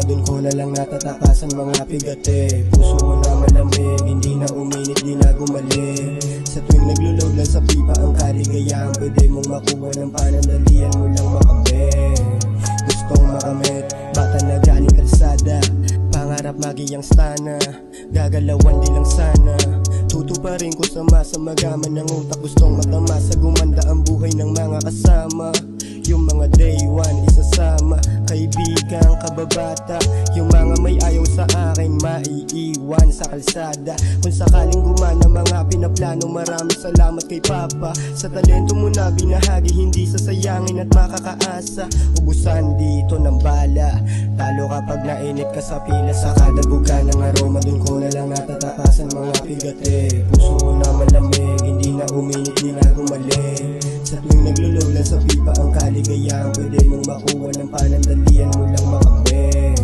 aroma, dun ko na lang natatakasan mga pigate. Puso ko na malamig, hindi na uminit, di na gumali. Sa tuwing naglo-load lang sa pipa ang kaligayahan, pwede mong makuha ng panandalian mo lang makamit. Gustong makamit, bata na galing kalsada, pangarap magiyang stana, gagalawan di lang sana. Tutuparin ko sama sa magaman ng utak, gustong matamasa, gumanda ang buhay ng mga kasama. Yung mga day one isasama, kaibigan, kababata. Yung mga may ayaw sa akin maiiwan sa kalsada. Kung sakaling gumana mga pinaplano, maraming salamat kay Papa. Sa talento mo na binahagi, hindi sasayangin at makakaasa. Ubusan dito ng bala, talo kapag nainip ka sa pila. Sa kada buka ng aroma, dun ko na lang natatakasan mga pigate. Puso ko na malamig, hindi na uminit, di na gumali. Sa tuwing naglulog lang sa pipa ang kaligayahan, pwede mong makuha ng panandalian mo lang makamit.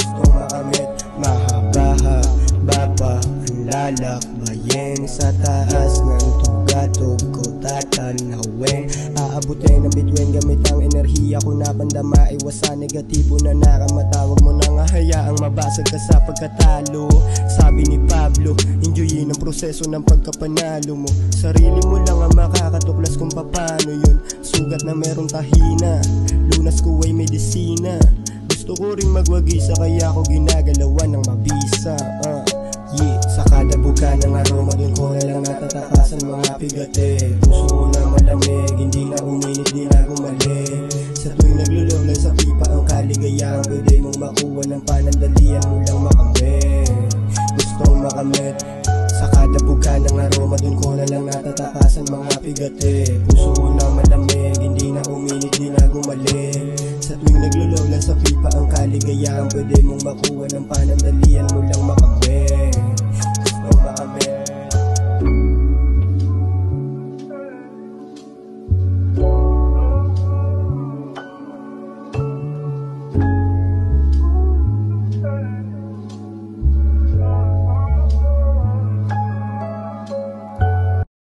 Gustong makamit, mahaba-haba pa ang lalakbayin. Sa taas ng tugatog ko tatanawin, aabutin ng bituin gamit ang enerhiya ko na pandama. Iwasan negatibo na nakamatawag mo nang hayaang mabasag ka sa pagkatalo. Sabi ni Pablo, enjoyin ang proseso ng pagkapanalo mo. Sarili mo lang ang makakatuklas kung paano yun. Sugat na merong tahina, lunas ko ay medisina. Gusto ko rin magwagisa kaya ako ginagalawan ng mabisa. Sa kada buka ng aroma, dun ko na lang natatakasan mga pigate. Puso ko na malamig, hindi na uminit, di na gumali. Sa tuwing naglulog lang sa pipa ang kaligayahan, pwede mong makuha ng panandalian mo lang makamit. Gustong makamit, sa kada buka ng aroma, dun ko na lang natatakasan mga pigate. Puso ko na malamig, hindi na uminit, di na gumali. Sa tuwing naglulog lang sa pipa ang kaligayahan, pwede mong makuha ng panandalian